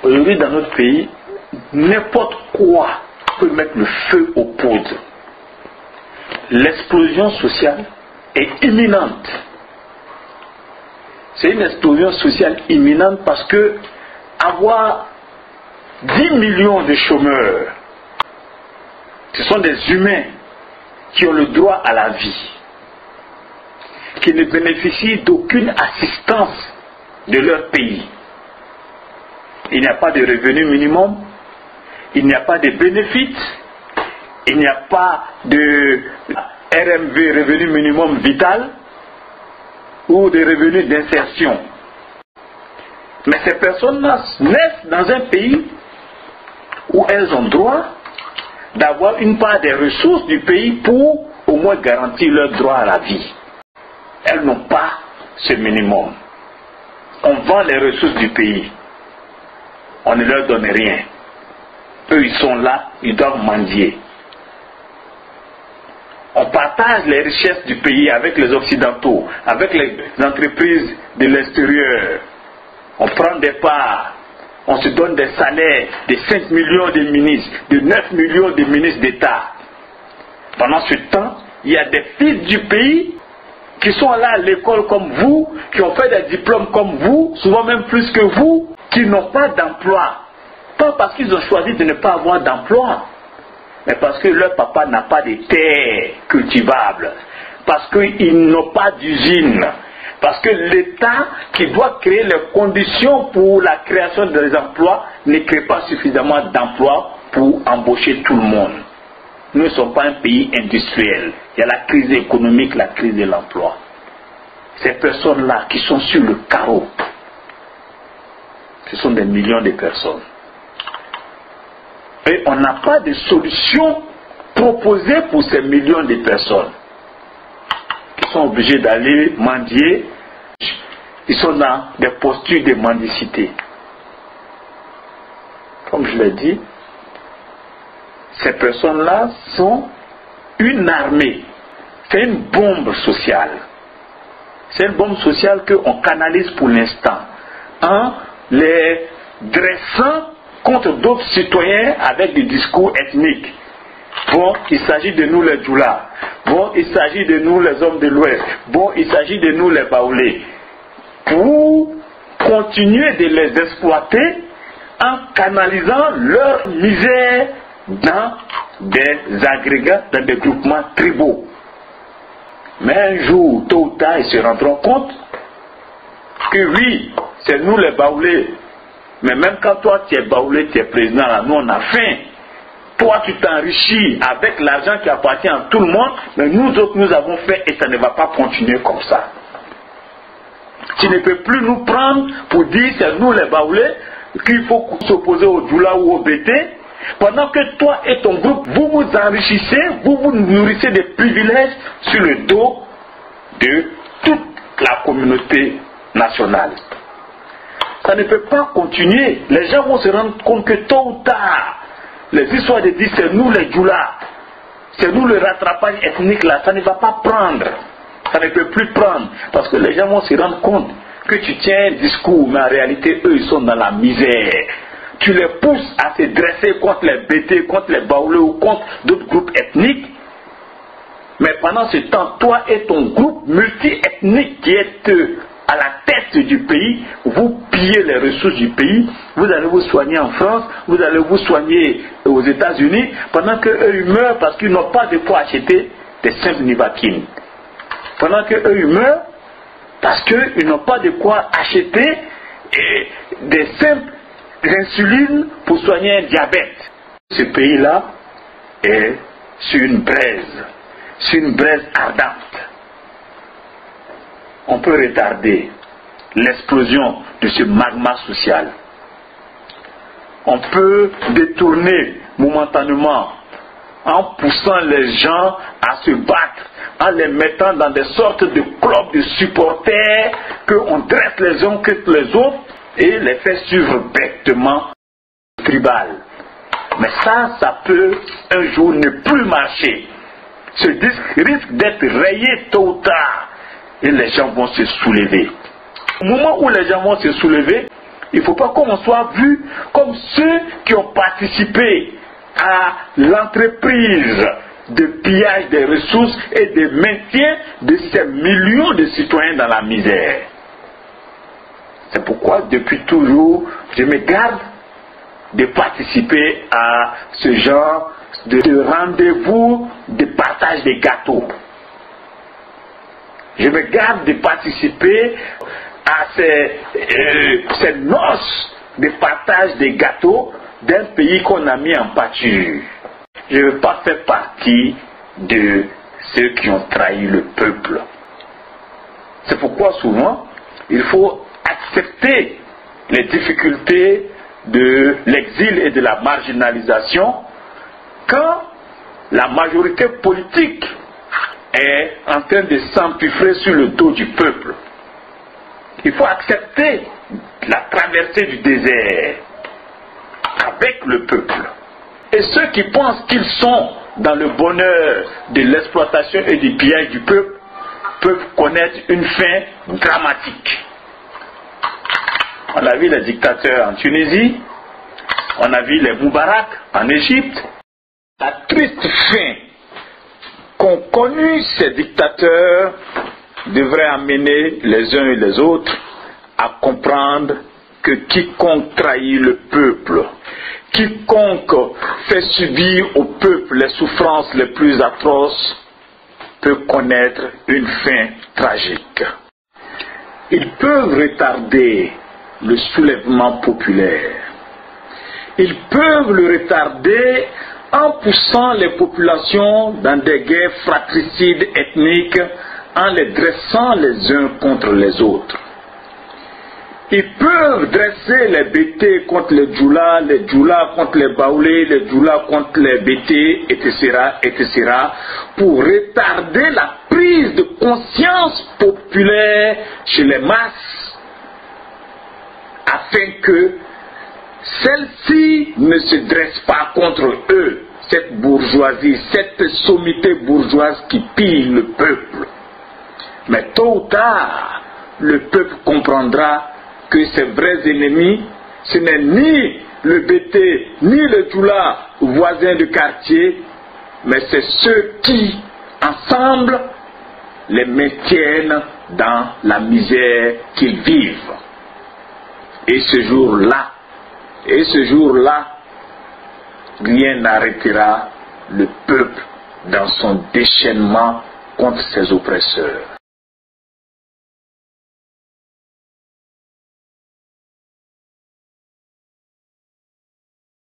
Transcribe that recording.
Aujourd'hui, dans notre pays, n'importe quoi peut mettre le feu aux poudres. L'explosion sociale est imminente. C'est une explosion sociale imminente parce que avoir 10 millions de chômeurs, ce sont des humains qui ont le droit à la vie, qui ne bénéficient d'aucune assistance de leur pays. Il n'y a pas de revenu minimum, il n'y a pas de bénéfices, il n'y a pas de RMV, revenu minimum vital, ou de revenus d'insertion. Mais ces personnes-là naissent dans un pays où elles ont droit d'avoir une part des ressources du pays pour au moins garantir leur droit à la vie. Elles n'ont pas ce minimum. On vend les ressources du pays. On ne leur donne rien. Eux, ils sont là, ils doivent mendier. On partage les richesses du pays avec les Occidentaux, avec les entreprises de l'extérieur. On prend des parts, on se donne des salaires de 5 millions de ministres, de 9 millions de ministres d'État. Pendant ce temps, il y a des fils du pays qui sont là à l'école comme vous, qui ont fait des diplômes comme vous, souvent même plus que vous, qui n'ont pas d'emploi. Pas parce qu'ils ont choisi de ne pas avoir d'emploi, mais parce que leur papa n'a pas de terres cultivables, parce qu'ils n'ont pas d'usine, parce que l'État qui doit créer les conditions pour la création des emplois ne crée pas suffisamment d'emplois pour embaucher tout le monde. Nous ne sommes pas un pays industriel. Il y a la crise économique, la crise de l'emploi. Ces personnes-là qui sont sur le carreau, ce sont des millions de personnes. Et on n'a pas de solution proposée pour ces millions de personnes qui sont obligés d'aller mendier. Ils sont dans des postures de mendicité. Comme je l'ai dit, ces personnes-là sont une armée. C'est une bombe sociale. C'est une bombe sociale qu'on canalise pour l'instant en les dressant contre d'autres citoyens avec des discours ethniques. Bon, il s'agit de nous les Djoula. Bon, il s'agit de nous les hommes de l'Ouest. Bon, il s'agit de nous les Baoulés. Pour continuer de les exploiter en canalisant leur misère dans des agrégats, dans des groupements tribaux. Mais un jour, tôt ou tard, ils se rendront compte que oui, c'est nous les Baoulés. Mais même quand toi tu es Baoulé, tu es président, là, nous on a faim. Toi tu t'enrichis avec l'argent qui appartient à tout le monde, mais nous autres nous avons faim et ça ne va pas continuer comme ça. Tu ne peux plus nous prendre pour dire c'est nous les Baoulés qu'il faut s'opposer au Djoula ou au BT, pendant que toi et ton groupe, vous vous enrichissez, vous vous nourrissez des privilèges sur le dos de toute la communauté nationale. Ça ne peut pas continuer. Les gens vont se rendre compte que tôt ou tard, les histoires de dire c'est nous les Djoula, c'est nous le rattrapage ethnique là, ça ne va pas prendre. Ça ne peut plus prendre. Parce que les gens vont se rendre compte que tu tiens un discours, mais en réalité, eux, ils sont dans la misère. Tu les pousses à se dresser contre les BT, contre les Baoulés ou contre d'autres groupes ethniques. Mais pendant ce temps, toi et ton groupe multi-ethnique qui est à la tête du pays, vous pillez les ressources du pays, vous allez vous soigner en France, vous allez vous soigner aux États-Unis, pendant qu'eux ils meurent parce qu'ils n'ont pas de quoi acheter des simples Nivaquine. Pendant qu'eux ils meurent parce qu'ils n'ont pas de quoi acheter des simples insulines pour soigner un diabète. Ce pays-là est sur une braise ardente. On peut retarder l'explosion de ce magma social. On peut détourner momentanément en poussant les gens à se battre, en les mettant dans des sortes de clubs de supporters qu'on dresse les uns contre les autres et les faire suivre bêtement tribal. Mais ça peut un jour ne plus marcher. Ce disque risque d'être rayé tôt ou tard. Et les gens vont se soulever. Au moment où les gens vont se soulever, Il ne faut pas qu'on soit vu comme ceux qui ont participé à l'entreprise de pillage des ressources et de maintien de ces millions de citoyens dans la misère. C'est pourquoi, depuis toujours, je me garde de participer à ce genre de rendez-vous de partage des gâteaux. Je me garde de participer à ces noces de partage des gâteaux d'un pays qu'on a mis en pâture. Je ne veux pas faire partie de ceux qui ont trahi le peuple. C'est pourquoi souvent, il faut accepter les difficultés de l'exil et de la marginalisation quand la majorité politique est en train de s'empiffrer sur le dos du peuple. Il faut accepter la traversée du désert avec le peuple. Et ceux qui pensent qu'ils sont dans le bonheur de l'exploitation et du pillage du peuple peuvent connaître une fin dramatique. On a vu les dictateurs en Tunisie, on a vu les Moubarak en Égypte. La triste fin qu'ont connue ces dictateurs devrait amener les uns et les autres à comprendre que quiconque trahit le peuple, quiconque fait subir au peuple les souffrances les plus atroces, peut connaître une fin tragique. Ils peuvent retarder le soulèvement populaire. Ils peuvent le retarder en poussant les populations dans des guerres fratricides ethniques, en les dressant les uns contre les autres. Ils peuvent dresser les Bétés contre les Djoula contre les Baoulés, les Djoula contre les Bétés, etc., pour retarder la prise de conscience populaire chez les masses, afin que celle-ci ne se dresse pas contre eux, cette bourgeoisie, cette sommité bourgeoise qui pille le peuple. Mais tôt ou tard, le peuple comprendra que ses vrais ennemis, ce n'est ni le Bété, ni le Djoula voisin du quartier, mais c'est ceux qui, ensemble, les maintiennent dans la misère qu'ils vivent. Et ce jour-là, rien n'arrêtera le peuple dans son déchaînement contre ses oppresseurs.